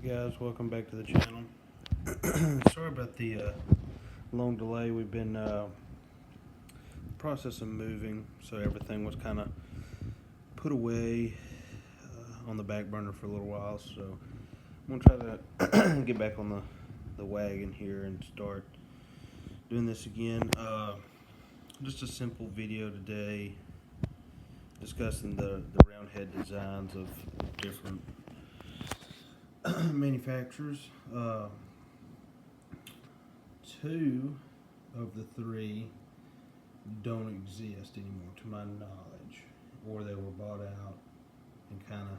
Guys, welcome back to the channel. Sorry about the long delay. We've been process of moving, so everything was kind of put away on the back burner for a little while. So I'm gonna try to get back on the wagon here and start doing this again. Just a simple video today discussing the round head designs of different manufacturers. Two of the three don't exist anymore, to my knowledge, or they were bought out and kind of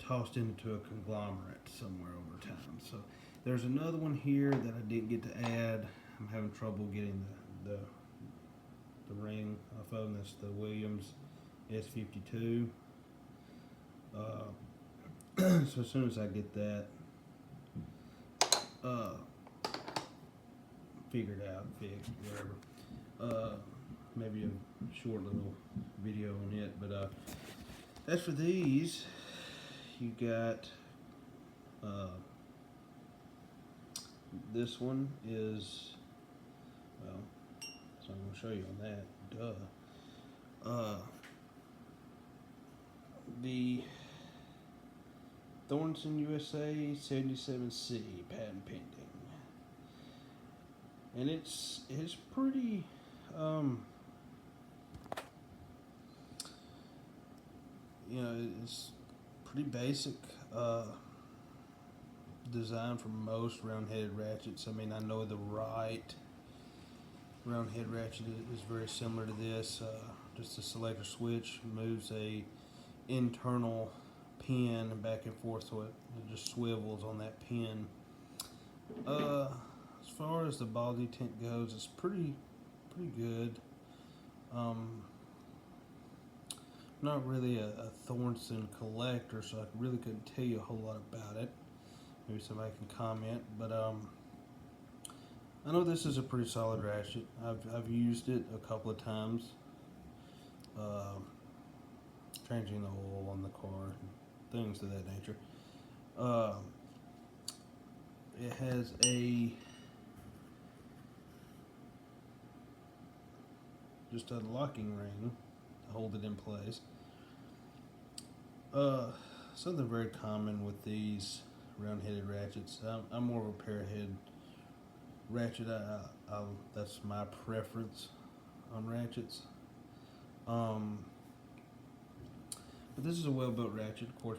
tossed into a conglomerate somewhere over time. So there's another one here that I didn't get to add. I'm having trouble getting the ring off of them. That's the Williams S52. So as soon as I get that figured out, fixed, whatever, maybe a short little video on it. But as for these, you got this one is, well, so I'm going to show you on that. The Thornsen USA 77C patent pending, and it's pretty it's pretty basic design for most round-headed ratchets. I mean, I know the right round-head ratchet is very similar to this. Just a selector switch moves a internal pin back and forth, so it just swivels on that pin. As far as the ball detent goes, it's pretty good. Not really a Thornsen collector, so I really couldn't tell you a whole lot about it. Maybe somebody can comment, but I know this is a pretty solid ratchet. I've used it a couple of times, changing the oil on the car, things of that nature. It has just a locking ring to hold it in place. Something very common with these round-headed ratchets. I'm more of a pair-head ratchet. That's my preference on ratchets. But this is a well-built ratchet, of course,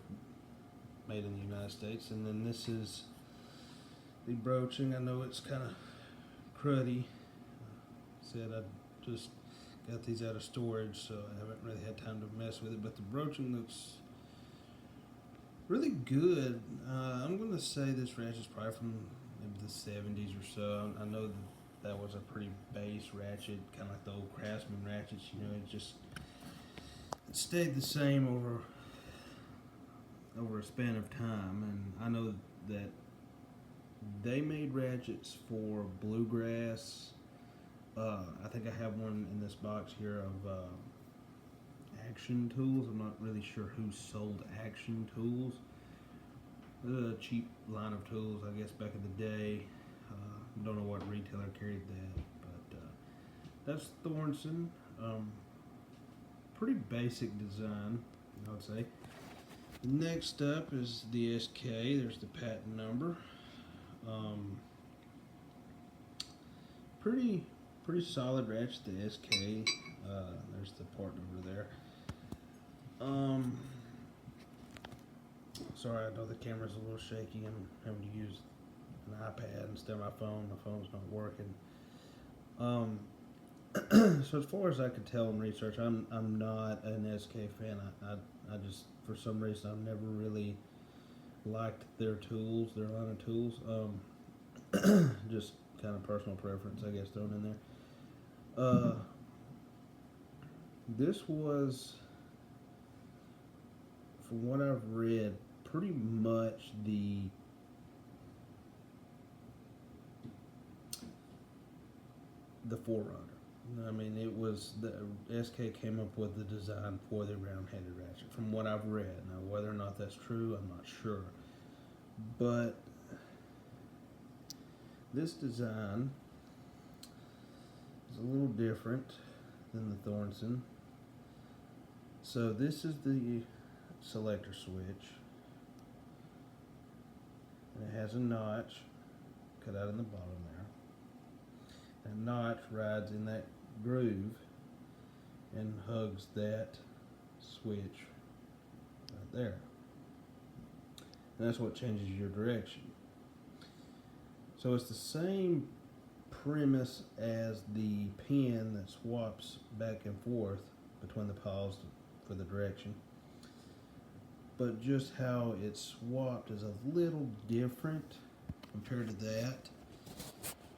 made in the United States. And then this is the broaching. I know it's kind of cruddy. Said I just got these out of storage, so I haven't really had time to mess with it. But the broaching looks really good. I'm going to say this ratchet's probably from maybe the 70s or so. I know that was a pretty base ratchet, kind of like the old Craftsman ratchets. You know, it stayed the same over a span of time. And I know that they made ratchets for bluegrass. I think I have one in this box here of Action Tools. I'm not really sure who sold Action Tools. A cheap line of tools, I guess, back in the day. Don't know what retailer carried that, but that's Thornsen. Pretty basic design, I would say. Next up is the SK. There's the patent number. Pretty solid ratchet, the SK. There's the part number there. Sorry, I know the camera's a little shaky. I'm having to use an iPad instead of my phone. My phone's not working. So as far as I could tell in research, I'm not an SK fan. I just, for some reason, I've never really liked their tools, their line of tools. Just kind of personal preference, I guess, thrown in there. This was, from what I've read, pretty much the forerunner. I mean, it was the SK came up with the design for the round-headed ratchet, from what I've read. Now, whether or not that's true, I'm not sure. But this design is a little different than the Thornsen. So this is the selector switch, and it has a notch cut out in the bottom there. That notch rides in that groove and hugs that switch right there. And that's what changes your direction. So it's the same premise as the pin that swaps back and forth between the paws for the direction. But just how it's swapped is a little different compared to that.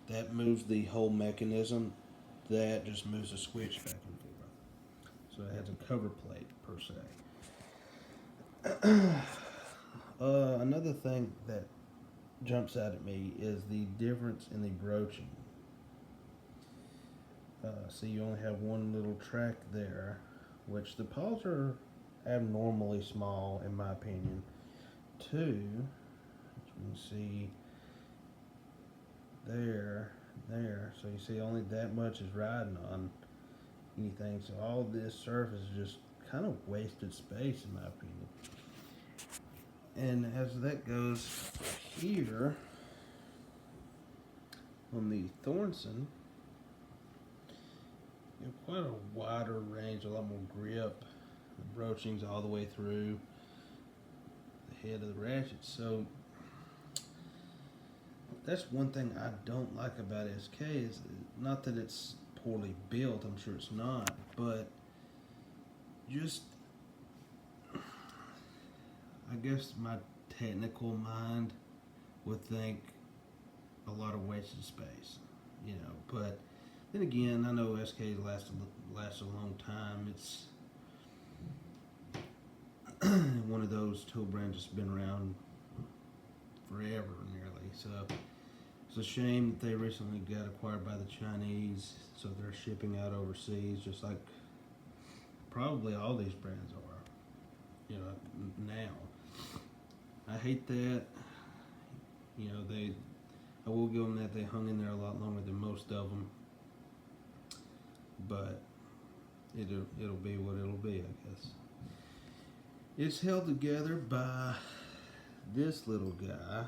That moves the whole mechanism. That just moves the switch back and forth. So it has a cover plate per se. Another thing that jumps out at me is the difference in the broaching. See, you only have one little track there, which the paws are abnormally small in my opinion. Two, as you can see there, so you see only that much is riding on anything, so all this surface is just kind of wasted space in my opinion. And as that goes here on the Thornsen, you have quite a wider range, a lot more grip. The broaching's all the way through the head of the ratchet. So that's one thing I don't like about SK, is not that it's poorly built, I'm sure it's not, but just, I guess my technical mind would think a lot of wasted space, you know. But then again, I know SK's last a long time. It's one of those tool brands that's been around forever, nearly. So it's a shame that they recently got acquired by the Chinese, so they're shipping out overseas, just like probably all these brands are, you know, now. I hate that. You know, I will give them that they hung in there a lot longer than most of them, but it'll be what it'll be, I guess. It's held together by this little guy,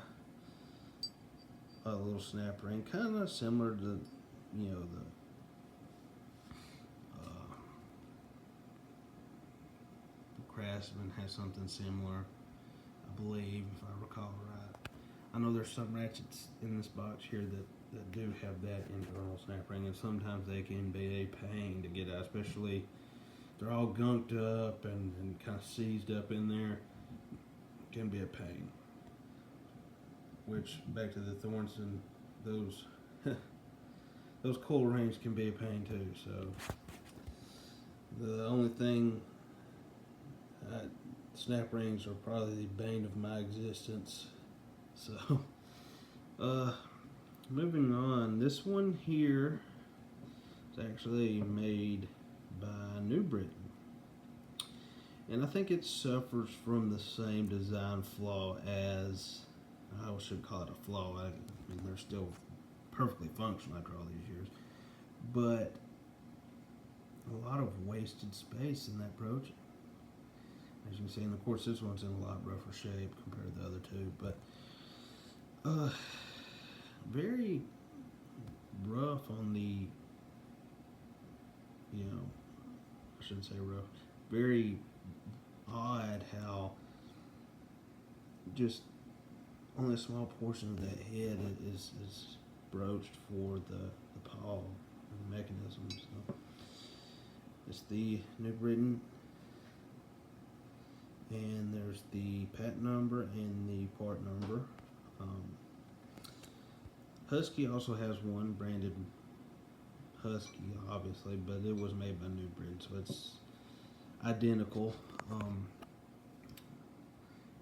a little snap ring, kind of similar to, you know, the Craftsman has something similar, I believe, if I recall right. I know there's some ratchets in this box here that do have that internal snap ring, and sometimes they can be a pain to get out, especially they're all gunked up and kind of seized up in there. It can be a pain. Which, back to the Thornsen, those those coil rings can be a pain too. So the only thing, snap rings are probably the bane of my existence. So moving on, this one here is actually made by New Britain, and I think it suffers from the same design flaw as, I should call it a flaw, I mean they're still perfectly functional after all these years, but a lot of wasted space in that broaching, as you can see. And of course this one's in a lot rougher shape compared to the other two, but very rough on the, you know, I shouldn't say rough, very odd how just only a small portion of that head is broached for the paw and the mechanism. So it's the New Britain, and there's the patent number and the part number. Husky also has one, branded Husky, obviously, but it was made by New Britain, so it's identical.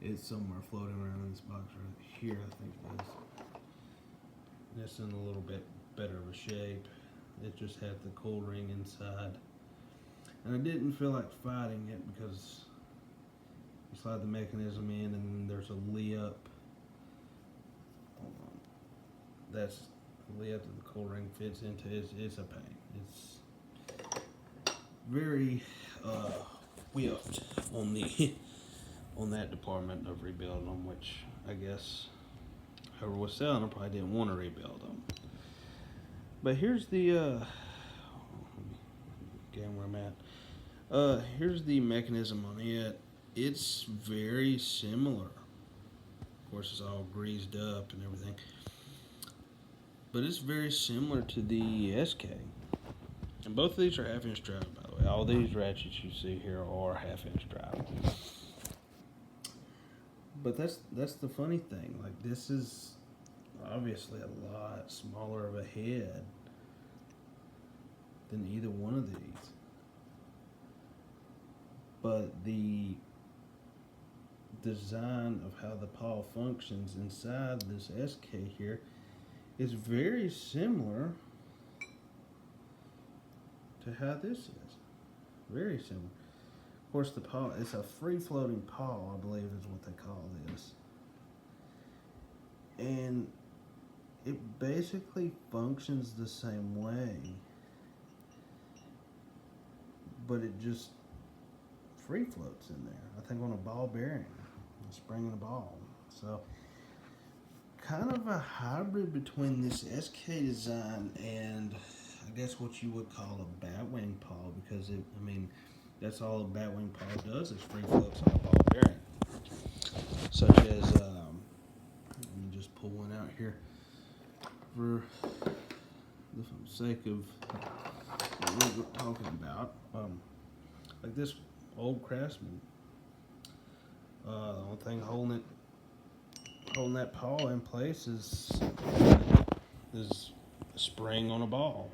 It's somewhere floating around in this box right here, I think it is. It's in a little bit better of a shape. It just had the coil ring inside, and I didn't feel like fighting it because you slide the mechanism in and there's a lip that's the lip that the coil ring fits into is a pain. It's very whiffed on the on that department of rebuilding them, which I guess whoever was selling them probably didn't want to rebuild them. But here's the again where I'm at. Here's the mechanism on it. It's very similar. Of course, it's all greased up and everything, but it's very similar to the SK. And both of these are half-inch drive, by the way. All these ratchets you see here are half-inch drive. But that's the funny thing. Like, this is obviously a lot smaller of a head than either one of these. But the design of how the paw functions inside this SK here is very similar to how this is. Very similar. Of course, the paw, it's a free-floating paw, I believe is what they call this. And it basically functions the same way, but it just free floats in there. I think on a ball bearing, a spring and a ball. So, kind of a hybrid between this SK design and I guess what you would call a batwing paw, because that's all a batwing paw does is free floats on a ball bearing. Such as, let me just pull one out here for the sake of what we're talking about. Like this old Craftsman. The only thing holding that paw in place is a spring on a ball.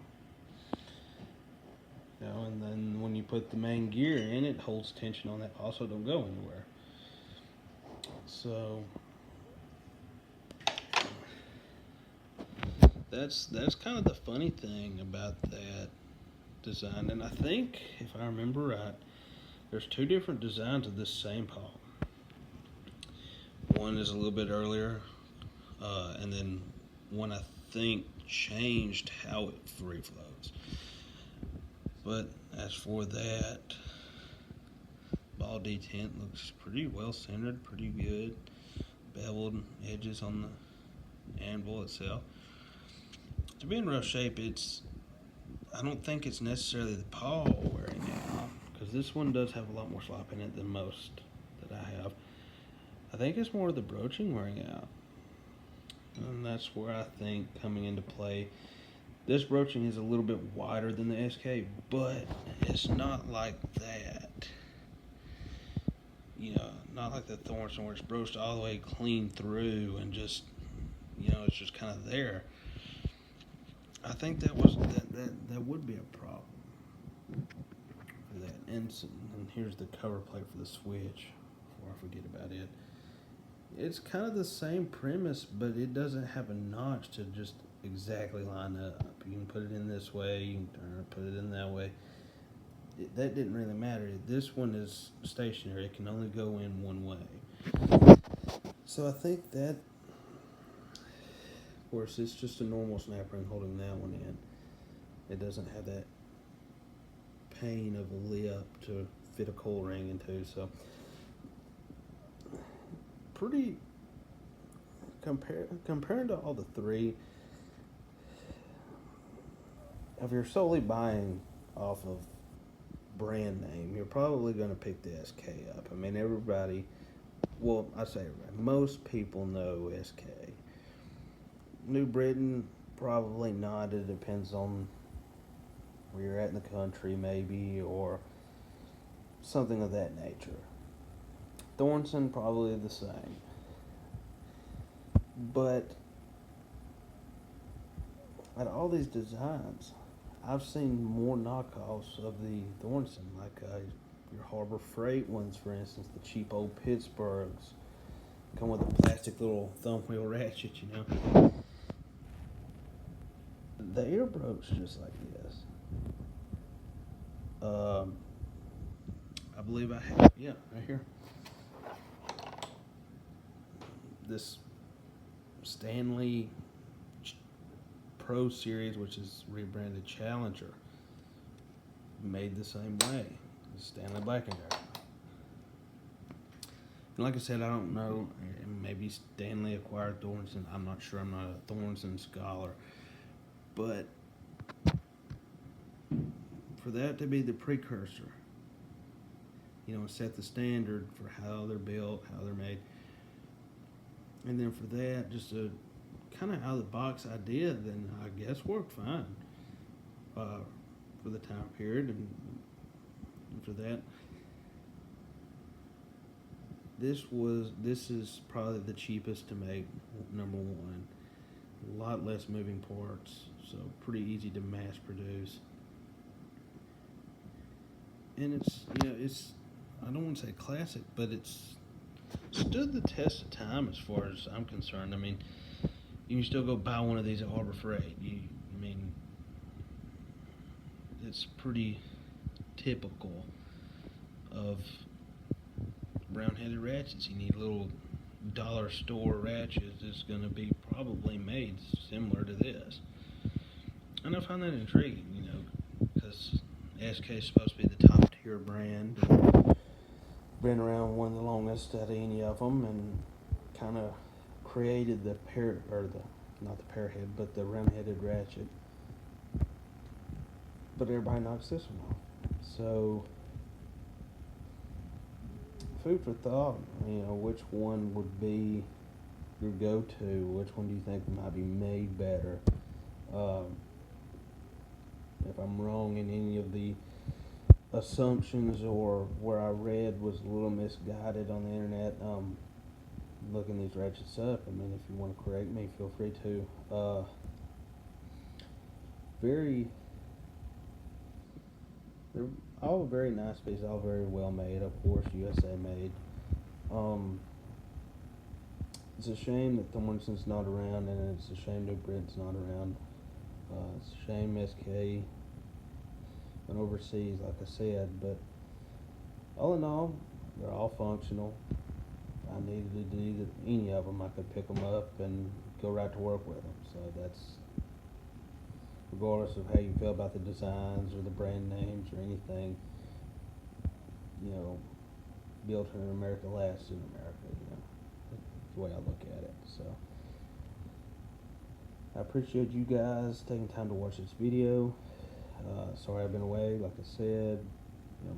You know, and then when you put the main gear in, it holds tension on that paw so it don't go anywhere. So that's kind of the funny thing about that design. And I think, if I remember right, there's two different designs of this same paw. One is a little bit earlier, and then one I think changed how it free flows. But as for that, ball detent looks pretty well centered, pretty good. Beveled edges on the anvil itself. To be in rough shape, I don't think it's necessarily the paw wearing out, because this one does have a lot more slop in it than most that I have. I think it's more of the broaching wearing out. And that's where I think coming into play, this broaching is a little bit wider than the SK, but it's not like that. You know, not like the Thornsen where it's broached all the way clean through and just, it's just kind of there. I think that would be a problem for that. And here's the cover plate for the switch, before I forget about it. It's kind of the same premise, but it doesn't have a notch to just exactly line up. You can put it in this way, you can turn it, put it in that way. That didn't really matter. This one is stationary. It can only go in one way. So I think that, of course, it's just a normal snap ring holding that one in. It doesn't have that pain of a lip to fit a coil ring into. So pretty, compared to all the three, if you're solely buying off of brand name, you're probably going to pick the SK up. I mean, everybody, well, I say everybody, most people know SK. New Britain, probably not. It depends on where you're at in the country, maybe, or something of that nature. Thornsen, probably the same. But out of all these designs, I've seen more knockoffs of the Thornsen, like your Harbor Freight ones, for instance, the cheap old Pittsburghs. Come with a plastic little thumb wheel ratchet, The ear broach just like this. I believe I have, right here. This Stanley Pro Series, which is rebranded Challenger, made the same way. Stanley Black & Decker. And like I said, I don't know. Maybe Stanley acquired Thornsen. I'm not sure. I'm not a Thornsen scholar. But for that to be the precursor, set the standard for how they're built, how they're made, and then for that, just a kind of out of the box idea, then I guess worked fine for the time period, and for that. This is probably the cheapest to make, number one. A lot less moving parts, so pretty easy to mass produce. And it's I don't want to say classic, but it's stood the test of time as far as I'm concerned. I mean, you can still go buy one of these at Harbor Freight. It's pretty typical of round-headed ratchets. You need little dollar store ratchets. It's going to be probably made similar to this. And I find that intriguing, because SK is supposed to be the top tier brand. Been around one of the longest out of any of them, and kind of created the not the pear-head, but the round-headed ratchet. But everybody knocks this one off. So, food for thought. Which one would be your go-to? Which one do you think might be made better? If I'm wrong in any of the assumptions or where I read was a little misguided on the internet, looking these ratchets up, if you want to correct me, feel free to. They're all very nice pieces, all very well made, of course, USA made. It's a shame that Thornsen's not around, and it's a shame New Britain's not around. It's a shame SK went overseas, like I said, but all in all, they're all functional. If I needed to do any of them, I could pick them up and go right to work with them. So that's, regardless of how you feel about the designs or the brand names or anything, built in America lasts in America, That's the way I look at it. So I appreciate you guys taking time to watch this video. Sorry I've been away, like I said,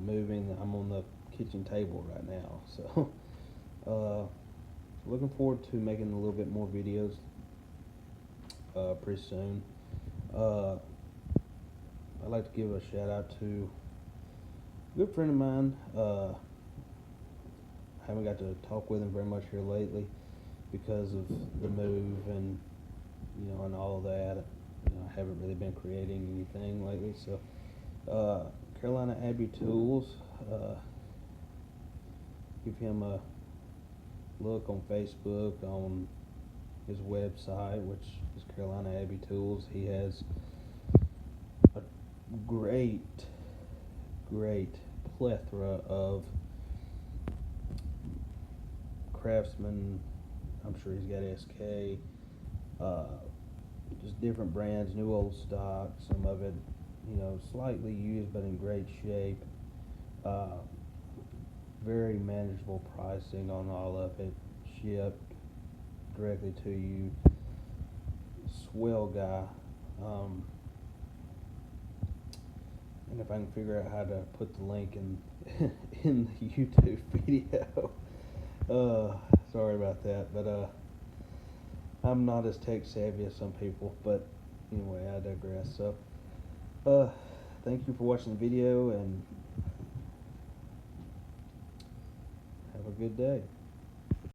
moving. I'm on the kitchen table right now, so looking forward to making a little bit more videos pretty soon. I'd like to give a shout out to a good friend of mine. I haven't got to talk with him very much here lately because of the move and and all of that. I haven't really been creating anything lately. So Carolina Abbey Tools, give him a look on Facebook, on his website, which is Carolina Abbey Tools. He has a great plethora of craftsmen. I'm sure he's got SK, just different brands, new old stock, some of it slightly used but in great shape. Very manageable pricing on all of it, shipped directly to you. Swell guy. And if I can figure out how to put the link in the YouTube video, sorry about that, but I'm not as tech savvy as some people. But anyway, I digress. So thank you for watching the video, and have a good day.